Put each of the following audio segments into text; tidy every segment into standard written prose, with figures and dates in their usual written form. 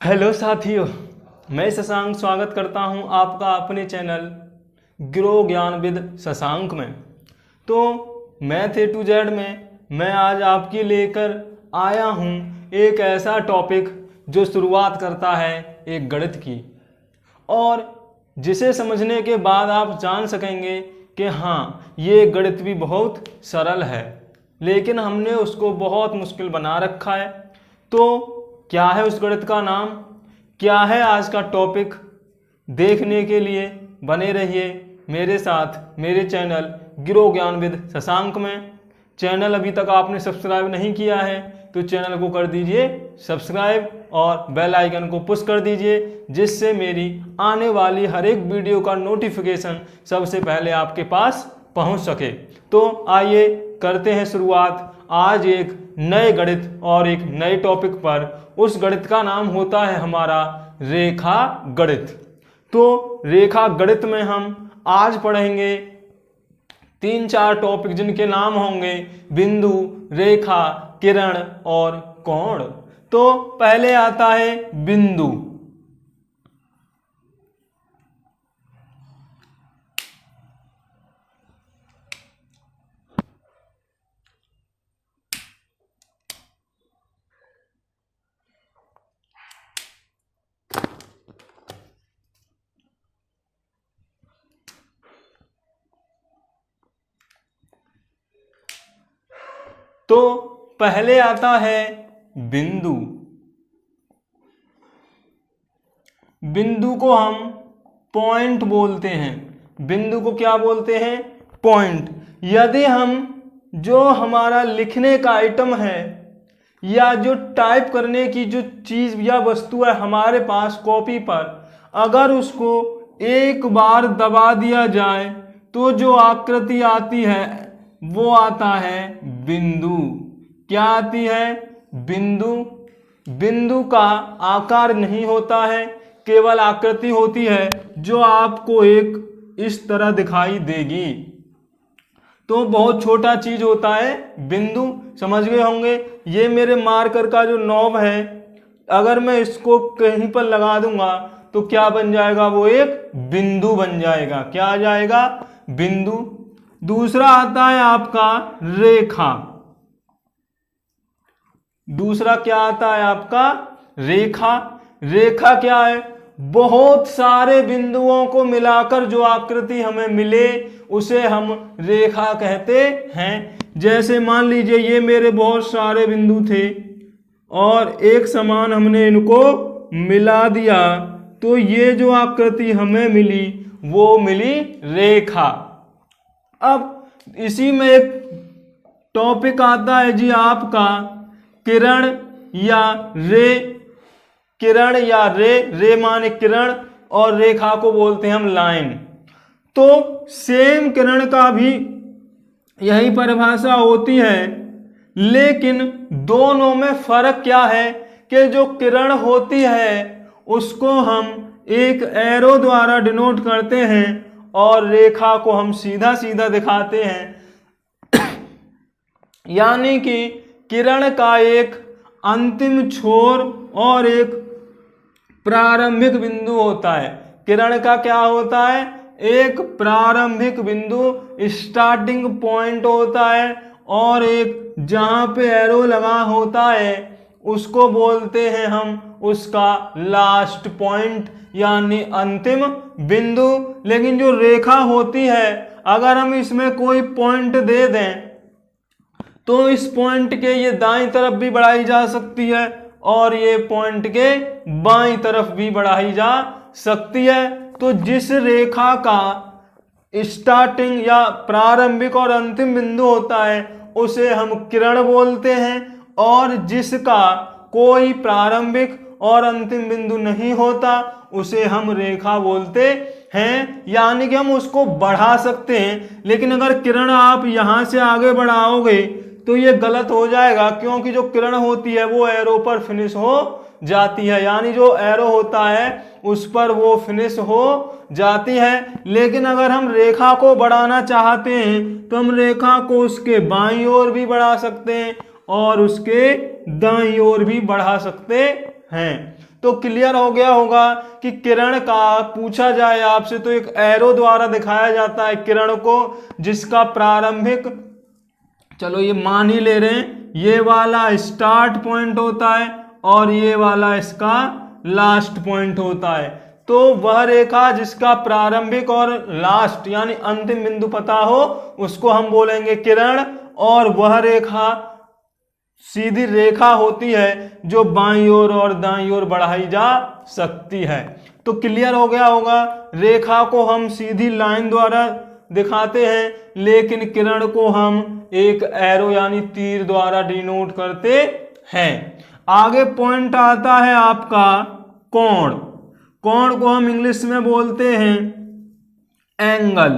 Hello साथियों, मैं शशांक स्वागत करता हूं आपका अपने चैनल ग्रो ज्ञानविद शशांक में। तो मैथ ए टू जेड में मैं आज आपके लेकर आया हूं एक ऐसा टॉपिक जो शुरुआत करता है एक गणित की, और जिसे समझने के बाद आप जान सकेंगे कि हाँ, ये गणित भी बहुत सरल है, लेकिन हमने उसको बहुत मुश्किल बना रखा है। तो क्या है उस गणित का नाम, क्या है आज का टॉपिक, देखने के लिए बने रहिए मेरे साथ मेरे चैनल ग्रो ज्ञानविद शशांक में। चैनल अभी तक आपने सब्सक्राइब नहीं किया है तो चैनल को कर दीजिए सब्सक्राइब और बेल आइकन को पुश कर दीजिए, जिससे मेरी आने वाली हर एक वीडियो का नोटिफिकेशन सबसे पहले आपके पास पहुंच सके। तो आइए करते हैं शुरुआत आज एक नए गणित और एक नए टॉपिक पर। उस गणित का नाम होता है हमारा रेखा गणित। तो रेखा गणित में हम आज पढ़ेंगे 3-4 टॉपिक जिनके नाम होंगे बिंदु, रेखा, किरण और कोण। तो पहले आता है बिंदु। तो पहले आता है बिंदु। बिंदु को हम पॉइंट बोलते हैं। बिंदु को क्या बोलते हैं? पॉइंट। यदि हम जो हमारा लिखने का आइटम है या जो टाइप करने की जो चीज या वस्तु है हमारे पास कॉपी पर, अगर उसको एक बार दबा दिया जाए तो जो आकृति आती है वो आता है बिंदु। क्या आती है? बिंदु। बिंदु का आकार नहीं होता है, केवल आकृति होती है जो आपको एक इस तरह दिखाई देगी। तो बहुत छोटा चीज होता है बिंदु, समझ गए होंगे। ये मेरे मार्कर का जो नॉब है, अगर मैं इसको कहीं पर लगा दूंगा तो क्या बन जाएगा? वो एक बिंदु बन जाएगा। क्या आ जाएगा? बिंदु। दूसरा आता है आपका रेखा। दूसरा क्या आता है आपका? रेखा। रेखा क्या है? बहुत सारे बिंदुओं को मिलाकर जो आकृति हमें मिले उसे हम रेखा कहते हैं। जैसे मान लीजिए ये मेरे बहुत सारे बिंदु थे और एक समान हमने इनको मिला दिया, तो ये जो आकृति हमें मिली वो मिली रेखा। अब इसी में एक टॉपिक आता है जी आपका किरण या रे। किरण या रे, रे माने किरण और रेखा को बोलते हैं हम लाइन। तो सेम किरण का भी यही परिभाषा होती है, लेकिन दोनों में फर्क क्या है कि जो किरण होती है उसको हम एक एरो द्वारा डिनोट करते हैं और रेखा को हम सीधा सीधा दिखाते हैं। यानी कि किरण का एक अंतिम छोर और एक प्रारंभिक बिंदु होता है। किरण का क्या होता है? एक प्रारंभिक बिंदु, स्टार्टिंग पॉइंट होता है, और एक जहां पे एरो लगा होता है उसको बोलते हैं हम उसका लास्ट पॉइंट यानी अंतिम बिंदु। लेकिन जो रेखा होती है, अगर हम इसमें कोई पॉइंट दे दें तो इस पॉइंट के ये दाईं तरफ भी बढ़ाई जा सकती है और ये पॉइंट के बाईं तरफ भी बढ़ाई जा सकती है। तो जिस रेखा का स्टार्टिंग या प्रारंभिक और अंतिम बिंदु होता है उसे हम किरण बोलते हैं, और जिसका कोई प्रारंभिक और अंतिम बिंदु नहीं होता उसे हम रेखा बोलते हैं। यानी कि हम उसको बढ़ा सकते हैं, लेकिन अगर किरण आप यहां से आगे बढ़ाओगे तो ये गलत हो जाएगा, क्योंकि जो किरण होती है वो एरो पर फिनिश हो जाती है। यानी जो एरो होता है उस पर वो फिनिश हो जाती है। लेकिन अगर हम रेखा को बढ़ाना चाहते हैं तो हम रेखा को उसके बाईं ओर भी बढ़ा सकते हैं और उसके दाईं ओर भी बढ़ा सकते हैं। तो क्लियर हो गया होगा कि किरण का पूछा जाए आपसे तो एक एरो द्वारा दिखाया जाता है किरण को, जिसका प्रारंभिक, चलो ये मान ही ले रहे हैं, ये वाला स्टार्ट पॉइंट होता है और ये वाला इसका लास्ट पॉइंट होता है। तो वह रेखा जिसका प्रारंभिक और लास्ट यानी अंतिम बिंदु पता हो उसको हम बोलेंगे किरण, और वह रेखा सीधी रेखा होती है जो बाईं ओर और दाईं ओर बढ़ाई जा सकती है। तो क्लियर हो गया होगा, रेखा को हम सीधी लाइन द्वारा दिखाते हैं, लेकिन किरण को हम एक एरो यानी तीर द्वारा डिनोट करते हैं। आगे पॉइंट आता है आपका कोण। कोण को हम इंग्लिश में बोलते हैं एंगल।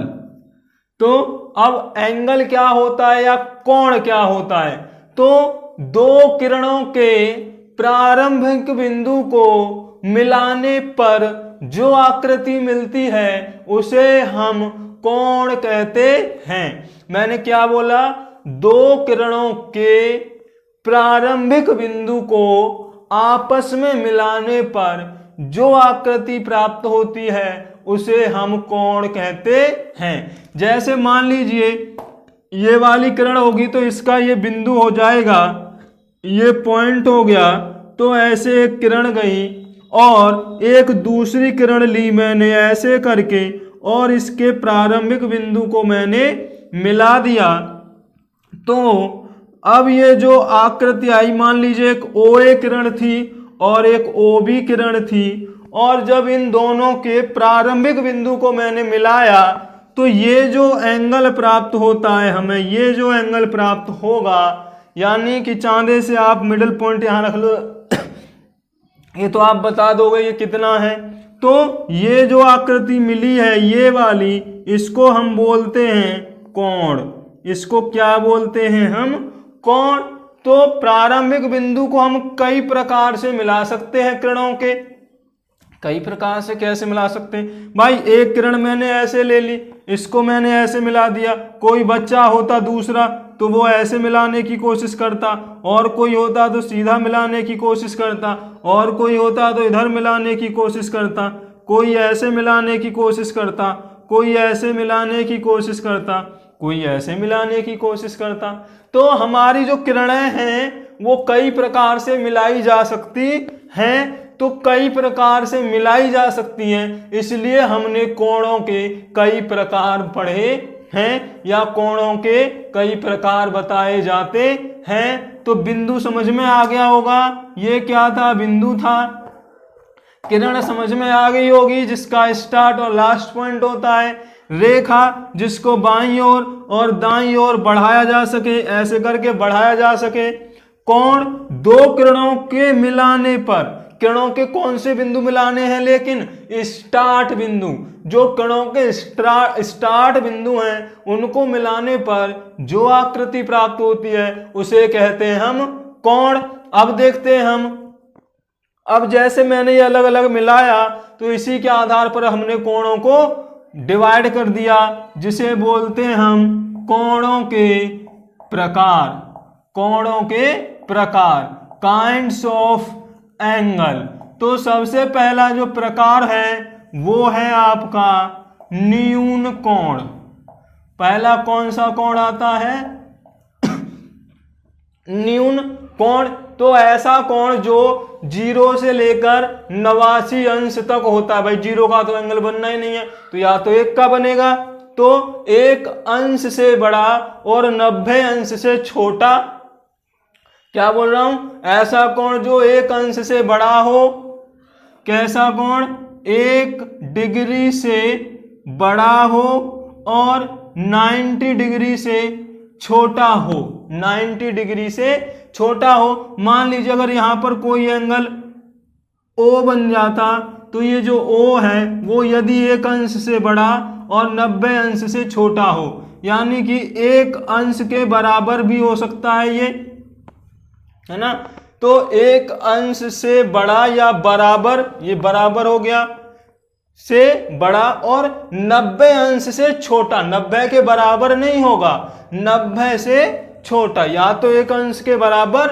तो अब एंगल क्या होता है या कोण क्या होता है? तो दो किरणों के प्रारंभिक बिंदु को मिलाने पर जो आकृति मिलती है उसे हम कोण कहते हैं। मैंने क्या बोला? दो किरणों के प्रारंभिक बिंदु को आपस में मिलाने पर जो आकृति प्राप्त होती है उसे हम कोण कहते हैं। जैसे मान लीजिए ये वाली किरण होगी तो इसका ये बिंदु हो जाएगा, ये पॉइंट हो गया, तो ऐसे एक किरण गई और एक दूसरी किरण ली मैंने ऐसे करके और इसके प्रारंभिक बिंदु को मैंने मिला दिया। तो अब ये जो आकृति आई, मान लीजिए एक OA किरण थी और एक OB किरण थी, और जब इन दोनों के प्रारंभिक बिंदु को मैंने मिलाया तो ये जो एंगल प्राप्त होता है हमें, ये जो एंगल प्राप्त होगा, यानी कि चांदे से आप मिडिल पॉइंट यहां रख लो, ये तो आप बता दोगे ये कितना है। तो ये जो आकृति मिली है ये वाली, इसको हम बोलते हैं कोण। इसको क्या बोलते हैं हम? कोण। तो प्रारंभिक बिंदु को हम कई प्रकार से मिला सकते हैं किरणों के। कई प्रकार से कैसे मिला सकते हैं भाई? एक किरण मैंने ऐसे ले ली, इसको मैंने ऐसे मिला दिया। कोई बच्चा होता दूसरा तो वो ऐसे मिलाने की कोशिश करता, और कोई होता तो सीधा मिलाने की कोशिश करता, और कोई होता तो इधर मिलाने की कोशिश करता, कोई ऐसे मिलाने की कोशिश करता, कोई ऐसे मिलाने की कोशिश करता, कोई ऐसे मिलाने की कोशिश करता। तो हमारी जो किरणें हैं वो कई प्रकार से मिलाई जा सकती हैं। तो कई प्रकार से मिलाई जा सकती हैं, इसलिए हमने कोणों के कई प्रकार पढ़े हैं या कोणों के कई प्रकार बताए जाते हैं। तो बिंदु समझ में आ गया होगा, ये क्या था? बिंदु था। किरण समझ में आ गई होगी, जिसका स्टार्ट और लास्ट पॉइंट होता है। रेखा जिसको बाईं ओर और दाईं ओर बढ़ाया जा सके, ऐसे करके बढ़ाया जा सके। कोण दो किरणों के मिलाने पर, किरणों के कौन से बिंदु मिलाने हैं? लेकिन स्टार्ट बिंदु, जो किरणों के स्टार्ट बिंदु हैं उनको मिलाने पर जो आकृति प्राप्त होती है उसे कहते हैं हम कोण। अब देखते हैं हम, अब जैसे मैंने ये अलग अलग मिलाया तो इसी के आधार पर हमने कोणों को डिवाइड कर दिया, जिसे बोलते हैं हम कोणों के प्रकार। कोणों के प्रकार, काइंड्स ऑफ एंगल। तो सबसे पहला जो प्रकार है वो है आपका न्यून कोण। पहला कौन सा कोण आता है? न्यून कोण। तो ऐसा कोण जो 0 से लेकर 89 अंश तक होता है। भाई 0 का तो एंगल बनना ही नहीं है, तो या तो 1 का बनेगा, तो 1 अंश से बड़ा और 90 अंश से छोटा। क्या बोल रहा हूं? ऐसा कोण जो 1 अंश से बड़ा हो। कैसा कोण? 1 डिग्री से बड़ा हो और 90 डिग्री से छोटा हो। 90 डिग्री से छोटा हो। मान लीजिए अगर यहां पर कोई एंगल O बन जाता तो ये जो O है वो यदि 1 अंश से बड़ा और 90 अंश से छोटा हो, यानी कि 1 अंश के बराबर भी हो सकता है, ये है ना। तो 1 अंश से बड़ा या बराबर, ये बराबर हो गया, से बड़ा, और 90 अंश से छोटा। 90 के बराबर नहीं होगा, 90 से छोटा, या तो 1 अंश के बराबर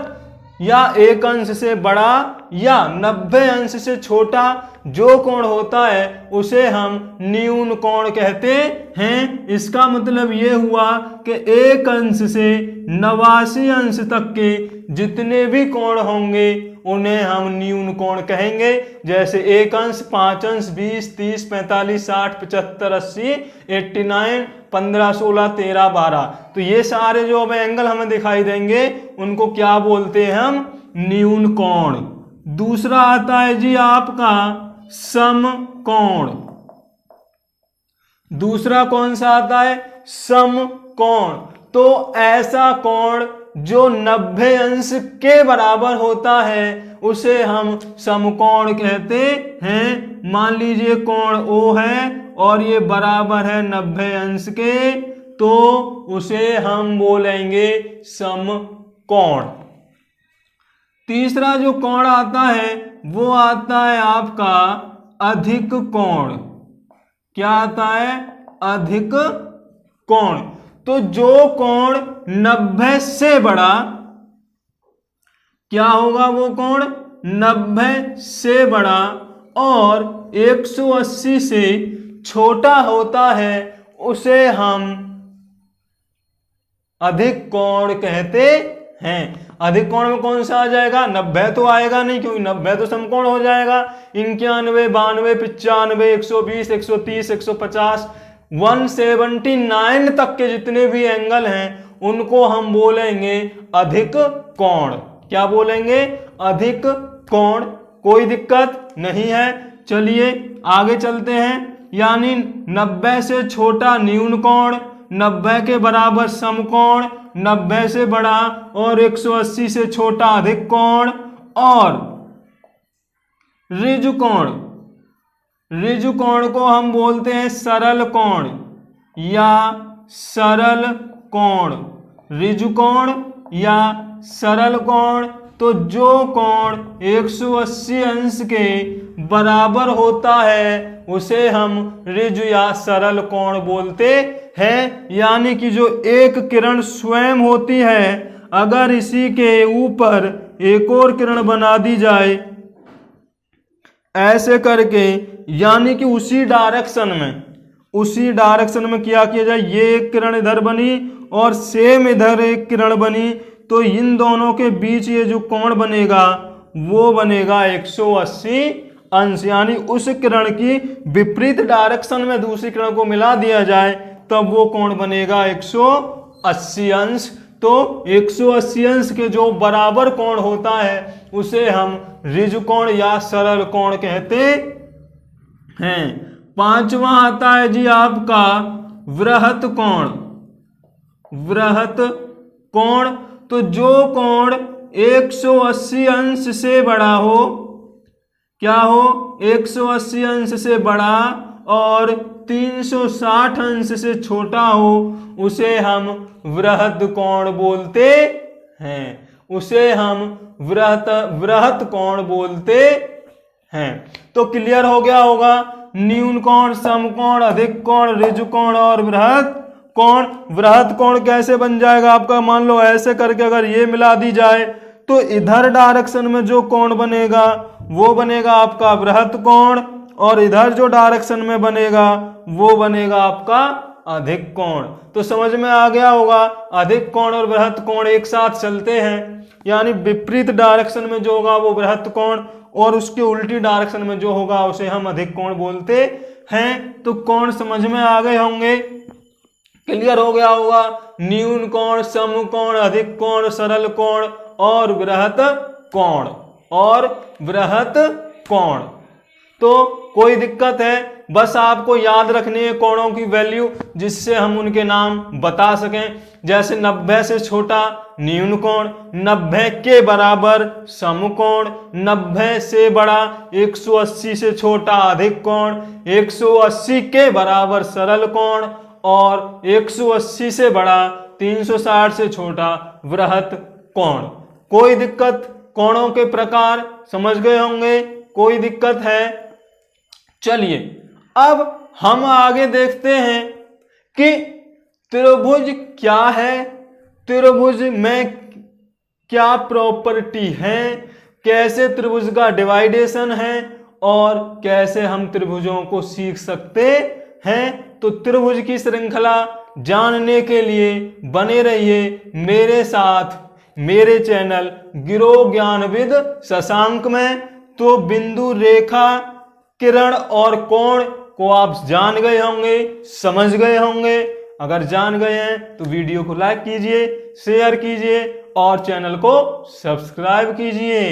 या एक अंश से बड़ा या 90 अंश से छोटा जो कोण होता है उसे हम न्यून कोण कहते हैं। इसका मतलब ये हुआ कि एक अंश से 89 अंश तक के जितने भी कोण होंगे उन्हें हम न्यून कोण कहेंगे। जैसे एक अंश, 5 अंश, 20, 30, 45, 60, 75, 80, 89, 15, 16, 13, 12। तो ये सारे जो अब एंगल हमें दिखाई देंगे उनको क्या बोलते हैं हम? न्यून कोण। दूसरा आता है जी आपका समकोण। दूसरा कौन सा आता है? समकोण। तो ऐसा कोण जो 90 अंश के बराबर होता है उसे हम समकोण कहते हैं। मान लीजिए कोण O है और ये बराबर है 90 अंश के, तो उसे हम बोलेंगे समकोण। तीसरा जो कोण आता है वो आता है आपका अधिक कोण। क्या आता है? अधिक कोण। तो जो कोण 90 से बड़ा, क्या होगा वो कोण? 90 से बड़ा और 180 से छोटा होता है उसे हम अधिक कोण कहते हैं। अधिक कोण में कौन सा आ जाएगा? 90 तो आएगा नहीं, क्योंकि 90 तो समकोण हो जाएगा। 91, 92, 95, 120, 130, 150, 179 तक के जितने भी एंगल हैं उनको हम बोलेंगे अधिक कोण। क्या बोलेंगे? अधिक कोण। कोई दिक्कत नहीं है। चलिए आगे चलते हैं। यानी 90 से छोटा न्यून कोण, 90 के बराबर समकोण, 90 से बड़ा और 180 से छोटा अधिक कोण, और ऋजु कोण। ऋजु कोण को हम बोलते हैं सरल कोण या सरल कोण। ऋजु कोण या सरल कोण। तो जो कोण 180 अंश के बराबर होता है उसे हम ऋजु या सरल कोण बोलते हैं। यानी कि जो एक किरण स्वयं होती है, अगर इसी के ऊपर एक और किरण बना दी जाए ऐसे करके, यानी कि उसी डायरेक्शन में क्या किया जाए, ये एक किरण इधर बनी और सेम इधर एक किरण बनी, तो इन दोनों के बीच ये जो कोण बनेगा वो बनेगा 180 अंश। यानी उस किरण की विपरीत डायरेक्शन में दूसरी किरण को मिला दिया जाए तब वो कोण बनेगा 180 अंश। तो 180 अंश के जो बराबर कोण होता है उसे हम ऋजु कोण या सरल कोण कहते हैं। पांचवा आता है जी आपका वृहत कोण। वृहत कोण। तो जो कोण 180 अंश से बड़ा हो, क्या हो? 180 अंश से बड़ा और 360 अंश से छोटा हो उसे हम वृहत कोण बोलते हैं। उसे हम वृहत कोण बोलते हैं। तो क्लियर हो गया होगा। न्यून कोण, समकोण, अधिक कोण, ऋजु कोण और वृहत कोण। वृहत कोण कैसे बन जाएगा आपका? मान लो ऐसे करके अगर ये मिला दी जाए तो इधर डायरेक्शन में जो कोण बनेगा वो बनेगा आपका वृहत कोण, और इधर जो डायरेक्शन में बनेगा वो बनेगा आपका अधिक कोण। तो समझ में आ गया होगा, अधिक कोण और वृहत कोण एक साथ चलते हैं। यानी विपरीत डायरेक्शन में जो होगा वो वृहत कोण और उसके उल्टी डायरेक्शन में जो होगा उसे हम अधिक कोण बोलते हैं। तो कोण समझ में आ गए होंगे, क्लियर हो गया होगा। न्यून कोण, समकोण, अधिक कोण, सरल कोण और वृहत कोण तो कोई दिक्कत है? बस आपको याद रखनी है कोणों की वैल्यू, जिससे हम उनके नाम बता सकें। जैसे 90 से छोटा न्यून कोण, 90 के बराबर समकोण, 90 से बड़ा 180 से छोटा अधिक कोण, 180 के बराबर सरल कोण और 180 से बड़ा 360 से छोटा वृहत कोण। कोई दिक्कत? कोणों के प्रकार समझ गए होंगे, कोई दिक्कत है? चलिए अब हम आगे देखते हैं कि त्रिभुज क्या है, त्रिभुज में क्या प्रॉपर्टी है, कैसे त्रिभुज का डिवाइडेशन है और कैसे हम त्रिभुजों को सीख सकते हैं। तो त्रिभुज की श्रृंखला जानने के लिए बने रहिए मेरे साथ मेरे चैनल गिरो ज्ञानविद शशांक में। तो बिंदु, रेखा, किरण और कोण को आप जान गए होंगे, समझ गए होंगे। अगर जान गए हैं तो वीडियो को लाइक कीजिए, शेयर कीजिए और चैनल को सब्सक्राइब कीजिए।